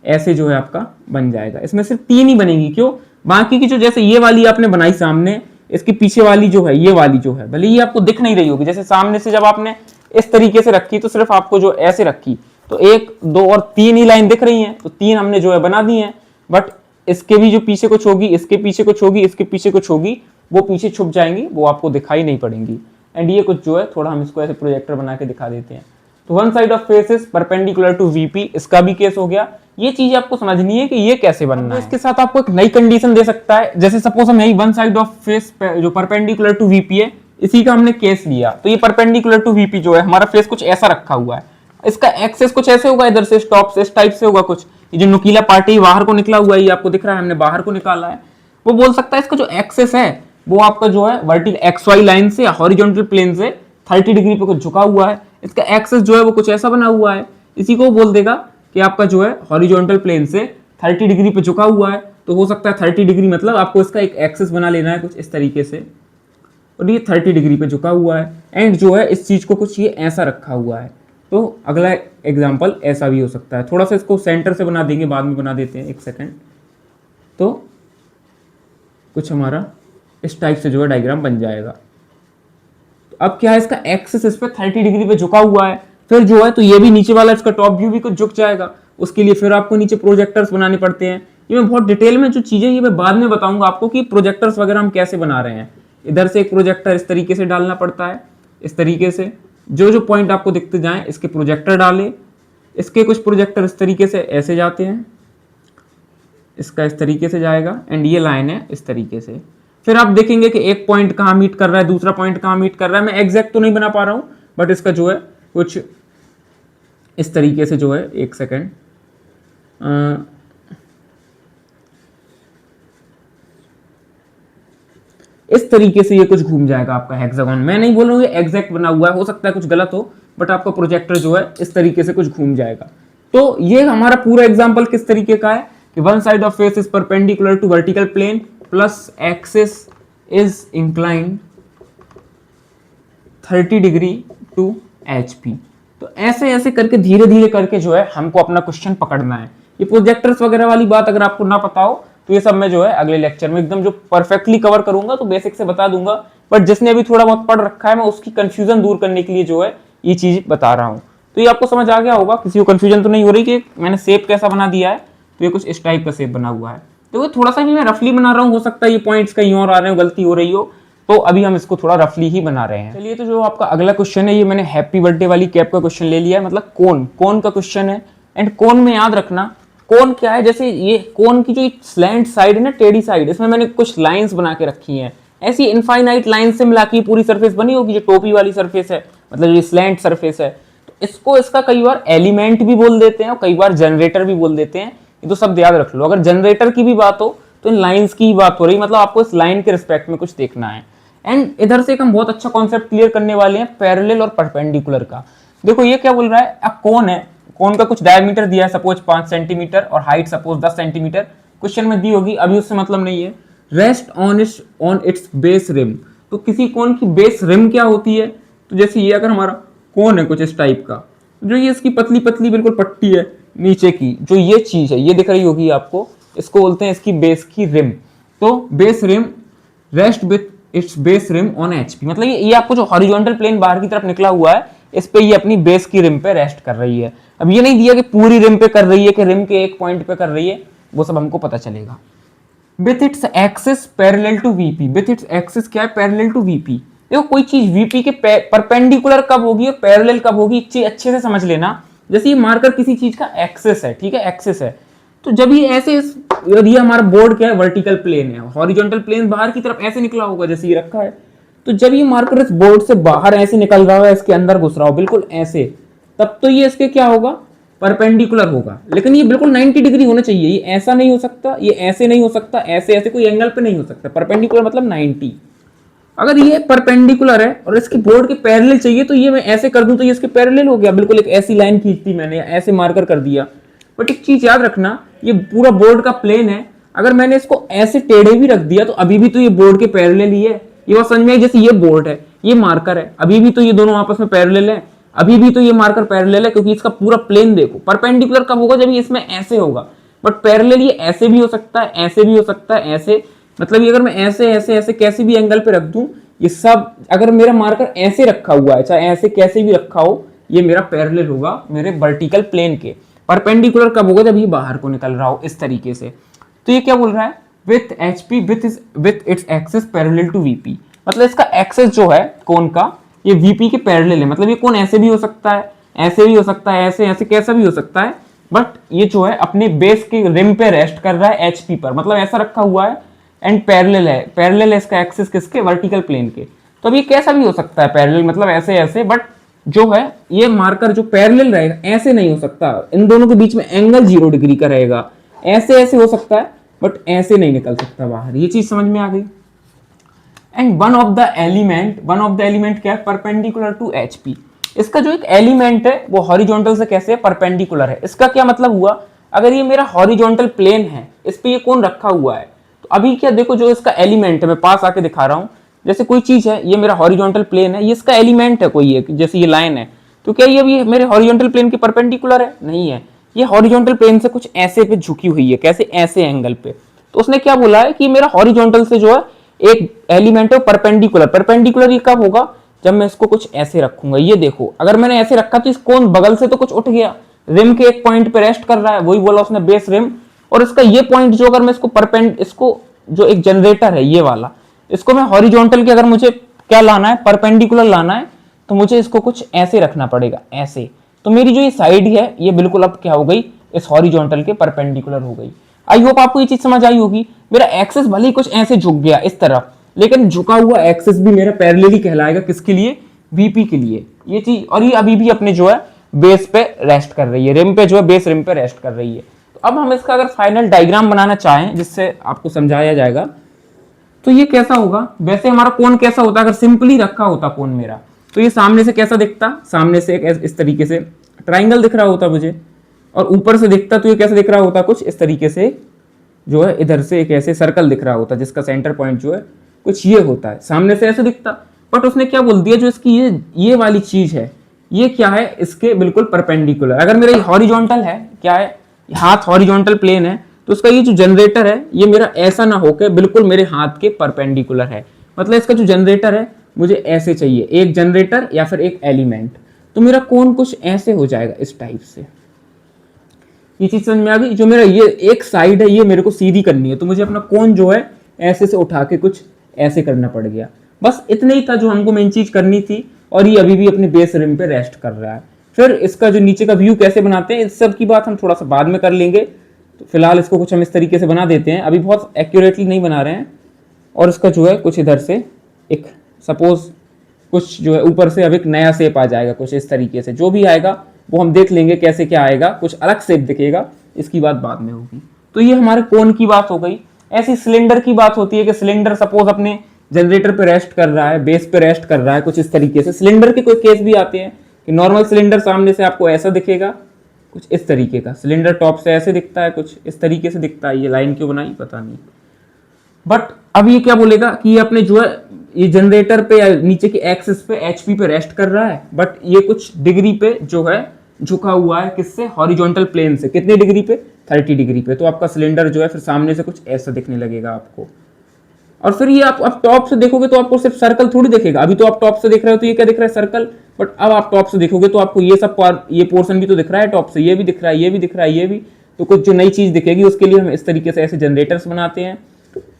[SPEAKER 1] ऐसे जो है आपका बन जाएगा। इसमें सिर्फ 3 ही बनेगी, क्यों, बाकी की जो जैसे ये वाली आपने बनाई सामने, इसके पीछे वाली जो है, ये वाली जो है, भले ये आपको दिख नहीं रही होगी, जैसे सामने से जब आपने इस तरीके से रखी तो सिर्फ आपको जो ऐसे रखी तो 1 2 और 3 ही लाइन दिख रही हैं, तो 3 हमने जो है बना दी हैं। बट इसके भी जो पीछे कुछ होगी, इसके पीछे कुछ होगी, इसके पीछे कुछ होगी, वो पीछे छुप जाएंगी, वो आपको दिखाई नहीं पड़ेंगी। एंड ये कुछ जो है थोड़ा हम इसको ऐसे प्रोजेक्टर बना के दिखा देते हैं। तो one side of face is perpendicular to VP, इसका भी केस हो गया। ये चीज आपको समझनी है कि ये कैसे बनना है। इसके साथ आपको एक नई कंडीशन दे सकता है, जैसे सपोज हम यही वन साइड ऑफ फेस जो परपेंडिकुलर टू वीपी है, इसी का हमने केस लिया, तो ये परपेंडिकुलर टू वीपी जो है हमारा फेस कुछ ऐसा रखा हुआ है, इसका एक्सेस कुछ ऐसे होगा, इधर से स्टॉप से इस टाइप से होगा कुछ, ये जो नुकीला पार्ट है बाहर को निकला हुआ है, ये आपको दिख रहा है, हमने बाहर को निकाला है। वो बोल सकता है इसका जो एक्सेस है वो आपका जो है वर्टिकल एक्स वाई लाइन से हॉरिजॉन्टल प्लेन से 30 डिग्री पे कुछ झुका हुआ है, इसका एक्सेस जो है वो कुछ ऐसा बना हुआ है, इसी को बोल देगा कि आपका जो है हॉरिजॉन्टल प्लेन से 30 डिग्री पे झुका हुआ है। तो हो सकता है 30 डिग्री मतलब आपको इसका एक एक्सेस बना लेना है कुछ इस तरीके से, और ये 30 डिग्री पे झुका हुआ है। एंड जो है इस चीज को कुछ ये ऐसा रखा हुआ है। तो अगला एग्जाम्पल ऐसा भी हो सकता है, थोड़ा सा इसको सेंटर से बना देंगे, बाद में बना देते हैं, एक सेकेंड। तो कुछ हमारा इस टाइप से जो है डायग्राम बन जाएगा। तो अब क्या है, इसका एक्सिस इस पर 30 डिग्री पे झुका हुआ है, फिर जो है तो ये भी नीचे वाला इसका टॉप व्यू भी कुछ झुक जाएगा, उसके लिए फिर आपको नीचे प्रोजेक्टर्स बनाने पड़ते हैं। ये मैं बहुत डिटेल में जो चीजें ये मैं बाद में बताऊंगा आपको कि प्रोजेक्टर्स वगैरह हम कैसे बना रहे हैं। इधर से एक प्रोजेक्टर इस तरीके से डालना पड़ता है, इस तरीके से जो जो पॉइंट आपको दिखते जाएं इसके प्रोजेक्टर डाले, इसके कुछ प्रोजेक्टर इस तरीके से ऐसे जाते हैं, इसका इस तरीके से जाएगा, एंड ये लाइन है इस तरीके से। फिर आप देखेंगे कि एक पॉइंट कहाँ मीट कर रहा है, दूसरा पॉइंट कहाँ मीट कर रहा है। मैं एग्जैक्ट तो नहीं बना पा रहा हूँ, बट इसका जो है कुछ इस तरीके से जो है, एक सेकेंड, इस तरीके से ये कुछ घूम जाएगा आपका हेक्सागोन। मैं नहीं बोल रहा हूँ ये एग्जैक्ट बना हुआ है, हो सकता है कुछ गलत हो, बट आपका प्रोजेक्टर जो है इस तरीके से कुछ घूम जाएगा। तो ये हमारा पूरा एग्जांपल किस तरीके का है कि one side of face is perpendicular to vertical plane plus axis is inclined 30 degree to HP। तो ऐसे ऐसे करके धीरे धीरे करके जो है हमको अपना क्वेश्चन पकड़ना है। ये प्रोजेक्टर्स वगैरह वाली बात अगर आपको ना पता हो तो ये सब मैं जो है अगले लेक्चर में एकदम जो परफेक्टली कवर करूंगा, तो बेसिक से बता दूंगा, बट जिसने अभी थोड़ा बहुत पढ़ रखा है मैं उसकी कंफ्यूजन दूर करने के लिए जो है ये चीज बता रहा हूँ। तो ये आपको समझ आ गया होगा, किसी को कंफ्यूजन तो नहीं हो रही कि मैंने शेप कैसा बना दिया है। तो ये कुछ इस टाइप का शेप बना हुआ है, तो ये थोड़ा सा भी मैं रफली बना रहा हूँ, हो सकता है ये पॉइंट्स कहीं और आ रहे हो, गलती हो रही हो, तो अभी हम इसको थोड़ा रफली ही बना रहे हैं। चलिए, तो जो आपका अगला क्वेश्चन है ये मैंने हैप्पी बर्थडे वाली कैप का क्वेश्चन ले लिया है, मतलब कोन का क्वेश्चन है। एंड कोन में याद रखना कोन क्या है, जैसे ये कोन की जो स्लैंट साइड है ना, टेढ़ी साइड, इसमें मैंने कुछ लाइंस बना के रखी हैं, ऐसी इनफाइनाइट लाइन से मिला के पूरी सरफेस बनी होगी, जो टोपी वाली सरफेस है, मतलब ये स्लैंट सरफेस है। तो इसको इसका कई बार एलिमेंट भी बोल देते हैं और कई बार जनरेटर भी बोल देते हैं, ये तो सब याद रख लो। अगर जनरेटर की भी बात हो तो इन लाइंस की बात हो रही, मतलब आपको इस लाइन के रिस्पेक्ट में कुछ देखना है। एंड इधर से एक हम बहुत अच्छा कॉन्सेप्ट क्लियर करने वाले हैं पैरेलल और परपेंडिकुलर का। देखो ये क्या बोल रहा है, अब कोन है, कोन का कुछ डायमीटर दिया है सपोज 5 सेंटीमीटर और हाइट सपोज 10 सेंटीमीटर, क्वेश्चन में दी होगी, अभी उससे मतलब नहीं है। Rest on its base rim, तो किसी कोन की बेस रिम क्या होती है, तो जैसे ये अगर हमारा कोन है कुछ इस टाइप का, जो ये इसकी पतली पतली बिल्कुल पट्टी है नीचे की, जो ये चीज है ये दिख रही होगी आपको, इसको बोलते हैं इसकी बेस की रिम। तो base rim rest with its base rim on HP, मतलब ये आपको जो हॉरिजॉन्टल प्लेन बाहर की तरफ निकला हुआ है इस पे ये अपनी बेस की रिम पे रेस्ट कर रही है। अब ये नहीं दिया कि पूरी रिम पे कर रही है कि रिम के एक पॉइंट पे कर रही है, वो सब हमको पता चलेगा। With its axis parallel to VP, with its axis क्या है, पैरेलल टू VP। देखो कोई चीज VP के परपेंडिकुलर कब होगी और पैरेलल कब होगी, एक चीज अच्छे से समझ लेना। जैसे ये मार्कर किसी चीज का एक्सिस है, ठीक है, एक्सिस है, तो जब ये ऐसे, यदि हमारा बोर्ड क्या है, वर्टिकल प्लेन है, हॉरिजॉन्टल प्लेन बाहर की तरफ ऐसे निकला होगा जैसे ये रखा है, तो जब ये मार्कर इस बोर्ड से बाहर ऐसे निकल रहा है, इसके अंदर घुस रहा हो बिल्कुल ऐसे, तब तो ये इसके क्या होगा, परपेंडिकुलर होगा। लेकिन ये बिल्कुल 90 डिग्री होना चाहिए, ये ऐसा नहीं हो सकता, ये ऐसे नहीं हो सकता, ऐसे ऐसे कोई एंगल पे नहीं हो सकता। परपेंडिकुलर मतलब 90। अगर ये परपेंडिकुलर है और इसके बोर्ड के पैरेलल चाहिए तो ये मैं ऐसे कर दूं तो ये इसके पैरेलल हो गया, बिल्कुल एक ऐसी लाइन खींचती मैंने, ऐसे मार्कर कर दिया। बट एक चीज याद रखना, ये पूरा बोर्ड का प्लेन है, अगर मैंने इसको ऐसे टेढ़े भी रख दिया तो अभी भी तो ये बोर्ड के पैरेलल ही है। ये बात समझ में आई? जैसे ये बोर्ड है, ये मार्कर है, अभी भी तो ये दोनों आपस में पैरेलल है, अभी भी तो ये मार्कर पैरेलल है, क्योंकि इसका पूरा प्लेन देखो। परपेंडिकुलर कब होगा? जब ये इसमें ऐसे होगा, बट पैरेलल ये ऐसे भी हो सकता है, ऐसे भी हो सकता है, ऐसे, मतलब ये अगर मैं ऐसे ऐसे ऐसे कैसे भी एंगल पे रख दूं, ये सब अगर मेरा मार्कर ऐसे रखा हुआ है, चाहे ऐसे कैसे भी रखा हो, ये मेरा पैरेलल होगा मेरे वर्टिकल प्लेन के। परपेंडिकुलर कब होगा? जब ये बाहर को निकल रहा हो इस तरीके से। तो ये क्या बोल रहा है? With HP with its axis parallel to VP, मतलब इसका एक्सिस जो है कोन का, ये VP के पैरेलल है। मतलब ये कोन ऐसे भी हो सकता है, ऐसे भी हो सकता है, ऐसे ऐसे कैसा भी हो सकता है, बट ये जो है अपने बेस के रिम पे रेस्ट कर रहा है HP पर, मतलब ऐसा रखा हुआ है एंड पैरेलल है। पैरेलल है इसका एक्सिस किसके? वर्टिकल प्लेन के। तो अब ये कैसा भी हो सकता है पैरेलल, मतलब ऐसे ऐसे, बट जो है ये मार्कर जो पैरेलल रहेगा, ऐसे नहीं हो सकता, इन दोनों के बीच में एंगल 0 डिग्री का रहेगा। ऐसे ऐसे हो सकता है बट ऐसे नहीं निकल सकता बाहर। ये चीज समझ में आ गई? And one of the element क्या है? Perpendicular to HP। इसका जो एक एलिमेंट है वो हॉरिजॉन्टल से कैसे है? परपेंडिकुलर है। इसका क्या मतलब हुआ? अगर ये मेरा हॉरिजॉन्टल प्लेन है, इस पे ये कौन रखा हुआ है, तो अभी क्या देखो, जो इसका एलिमेंट है, मैं पास आके दिखा रहा हूँ, जैसे कोई चीज है, ये मेरा हॉरिजॉन्टल प्लेन है, ये इसका एलिमेंट है कोई एक, जैसे ये लाइन है, तो क्या ये भी मेरे हॉरिजॉन्टल प्लेन के परपेंडिकुलर है? नहीं है, ये हॉरिजॉन्टल प्लेन से कुछ ऐसे पे झुकी हुई है। कैसे? ऐसे एंगल पे। तो उसने क्या बोला है कि मेरा हॉरिजॉन्टल से जो है एक एलिमेंट है परपेंडिकुलर। परपेंडिकुलर ये कब होगा? जब मैं इसको कुछ ऐसे रखूंगा। ये देखो, अगर मैंने ऐसे रखा तो इस कोन बगल से तो कुछ उठ गया, रिम के एक पॉइंट पे रेस्ट कर रहा है, वही बोला उसने, बेस रिम। और इसका ये पॉइंट जो, अगर मैं इसको जो एक जनरेटर है ये वाला, इसको मैं हॉरिजॉन्टल के, अगर मुझे क्या लाना है, परपेंडिकुलर लाना है, तो मुझे इसको कुछ ऐसे रखना पड़ेगा, ऐसे। तो मेरी जो ये साइड है ये बिल्कुल अब क्या हो गई? इस हॉरिजॉन्टल के परपेंडिकुलर हो गई। आई होप आपको ये चीज समझ आई होगी। मेरा एक्सिस भले ही कुछ ऐसे झुक गया इस तरफ, लेकिन झुका हुआ एक्सिस भी मेरा पैरेलल ही कहलाएगा। किसके लिए? VP के लिए। ये चीज, और ये अभी भी अपने जो है बेस पे रेस्ट कर रही है, रिम पे जो है, बेस रिम पे रेस्ट कर रही है। तो अब हम इसका अगर फाइनल डायग्राम बनाना चाहें जिससे आपको समझाया जाएगा, तो ये कैसा होगा? वैसे हमारा कोन कैसा होता है अगर सिंपली रखा होता कोन मेरा, तो ये सामने से कैसा दिखता? सामने से एक इस तरीके से ट्राइंगल दिख रहा होता मुझे, और ऊपर से दिखता तो ये कैसे दिख रहा होता? कुछ इस तरीके से, जो है इधर से एक ऐसे सर्कल दिख रहा होता जिसका सेंटर पॉइंट जो है कुछ ये होता है, सामने से ऐसे दिखता। बट उसने क्या बोल दिया, जो इसकी ये वाली चीज है, ये क्या है? इसके बिल्कुल परपेंडिकुलर। अगर मेरा ये हॉरिजॉन्टल है, क्या है, हाथ हॉरिजॉन्टल प्लेन है, तो उसका ये जो जनरेटर है ये मेरा ऐसा ना होकर बिल्कुल मेरे हाथ के परपेंडिकुलर है। मतलब इसका जो जनरेटर है मुझे ऐसे चाहिए, एक जनरेटर या फिर एक एलिमेंट। तो मेरा कोन कुछ ऐसे हो जाएगा, इस टाइप से। ये चीज समझ में आ गई? जो मेरा ये एक साइड है ये मेरे को सीधी करनी है, तो मुझे अपना कोन जो है ऐसे से उठा के कुछ ऐसे करना पड़ गया। बस इतना ही था जो हमको मेन चीज करनी थी, और ये अभी भी अपने बेस रिम पे रेस्ट कर रहा है। फिर इसका जो नीचे का व्यू कैसे बनाते हैं, इस सब की बात हम थोड़ा सा बाद में कर लेंगे। तो फिलहाल इसको कुछ हम इस तरीके से बना देते हैं, अभी बहुत एक्यूरेटली नहीं बना रहे हैं। और इसका जो है कुछ इधर से एक, सपोज कुछ जो है ऊपर से अब एक नया शेप आ जाएगा कुछ इस तरीके से। जो भी आएगा वो हम देख लेंगे कैसे क्या आएगा, कुछ अलग शेप दिखेगा, इसकी बात बाद में होगी। तो ये हमारे कोन की बात हो गई। ऐसी सिलेंडर की बात होती है कि सिलेंडर सपोज अपने जनरेटर पे रेस्ट कर रहा है, बेस पे रेस्ट कर रहा है, कुछ इस तरीके से। सिलेंडर के कोई केस भी आते हैं कि नॉर्मल सिलेंडर सामने से आपको ऐसा दिखेगा, कुछ इस तरीके का सिलेंडर टॉप से ऐसे दिखता है, कुछ इस तरीके से दिखता है। ये लाइन क्यों बनाई पता नहीं, बट अब ये क्या बोलेगा कि ये अपने जो है ये जनरेटर पे या नीचे के एक्सिस पे HP पे रेस्ट कर रहा है, बट ये कुछ डिग्री पे जो है झुका हुआ है, किससे? हॉरिजॉन्टल प्लेन से। कितने डिग्री पे? 30 डिग्री पे। तो आपका सिलेंडर जो है फिर सामने से कुछ ऐसा दिखने लगेगा आपको। और फिर ये आप टॉप से देखोगे तो आपको सिर्फ सर्कल थोड़ी दिखेगा। अभी तो आप टॉप से देख रहे हो तो ये क्या दिख रहा है? सर्कल। बट अब आप टॉप से देखोगे तो आपको ये सब ये पोर्शन भी तो दिख रहा है टॉप से, ये भी दिख रहा है, ये भी दिख रहा है, ये भी। तो कुछ जो नई चीज दिखेगी उसके लिए हम इस तरीके से ऐसे जनरेटर्स बनाते हैं,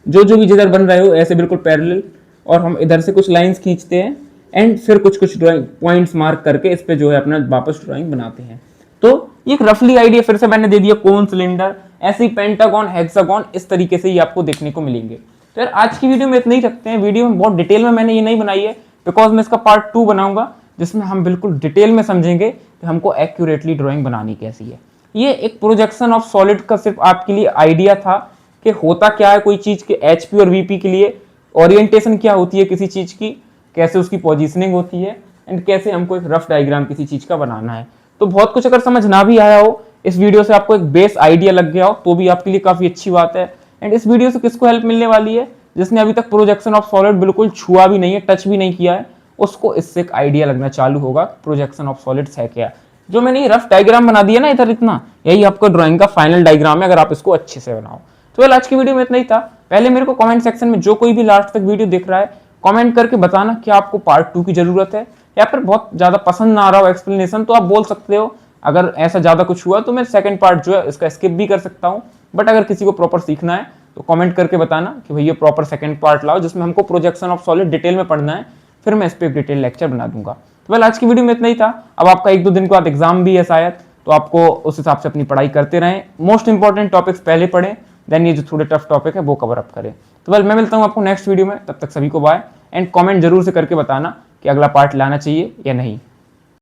[SPEAKER 1] जो भी जिधर बन रहे हो ऐसे बिल्कुल पैरेलल, और हम इधर से कुछ लाइंस खींचते हैं एंड फिर कुछ ड्राइंग पॉइंट्स मार्क करके इस पे जो है अपना वापस ड्राइंग बनाते हैं। तो ये एक रफली आइडिया फिर से मैंने दे दिया, कोन, सिलेंडर, ऐसे ही पेंटागन, हेक्सागन, इस तरीके से ये आपको देखने को मिलेंगे। तो यार आज की वीडियो में इतना ही रखते हैं। वीडियो में बहुत डिटेल में मैंने ये नहीं बनाई है, बिकॉज मैं इसका पार्ट 2 बनाऊंगा जिसमें हम बिल्कुल डिटेल में समझेंगे कि हमको एक्यूरेटली ड्राइंग बनानी कैसी है। ये एक प्रोजेक्शन ऑफ सॉलिड का सिर्फ आपके लिए आइडिया था कि होता क्या है कोई चीज के HP और VP के लिए, ओरिएंटेशन क्या होती है किसी चीज की, कैसे उसकी पोजीशनिंग होती है, एंड कैसे हमको एक रफ डायग्राम किसी चीज का बनाना है। तो बहुत कुछ अगर समझ ना भी आया हो, इस वीडियो से आपको एक बेस आइडिया लग गया हो, तो भी आपके लिए काफी अच्छी बात है। एंड इस वीडियो से किसको हेल्प मिलने वाली है, जिसने अभी तक प्रोजेक्शन ऑफ सॉलिड बिल्कुल छुआ भी नहीं है, टच भी नहीं किया है, उसको इससे एक आइडिया लगना चालू होगा प्रोजेक्शन ऑफ सॉलिड्स है क्या। जो मैंने ये रफ डायग्राम बना दिया ना इधर, इतना यही आपका ड्राइंग का फाइनल डायग्राम है अगर आप इसको अच्छे से बनाओ। तो वेल आज की वीडियो में इतना ही था। पहले मेरे को कमेंट सेक्शन में जो कोई भी लास्ट तक वीडियो देख रहा है, कमेंट करके बताना कि आपको पार्ट 2 की जरूरत है, या फिर बहुत ज्यादा पसंद ना आ रहा हो एक्सप्लेनेशन तो आप बोल सकते हो। अगर ऐसा ज्यादा कुछ हुआ तो मैं सेकंड पार्ट जो है इसका स्किप भी कर सकता हूँ। बट अगर किसी को प्रॉपर सीखना है तो कमेंट करके बताना कि भैया प्रॉपर सेकंड पार्ट लाओ जिसमें हमको प्रोजेक्शन ऑफ सॉलिड डिटेल में पढ़ना है, फिर मैं इस पर एक डिटेल लेक्चर बना दूंगा। तो वेल आज की वीडियो में इतना ही था। अब आपका 1-2 दिन के बाद एग्जाम भी है शायद, तो आपको उस हिसाब से अपनी पढ़ाई करते रहें, मोस्ट इंपॉर्टेंट टॉपिक्स पहले पढ़ें, देन ये जो थोड़े टफ टॉपिक है वो कवर अप करें। तो वेल मैं मिलता हूँ आपको नेक्स्ट वीडियो में, तब तक सभी को बाय, एंड कमेंट जरूर से करके बताना कि अगला पार्ट लाना चाहिए या नहीं।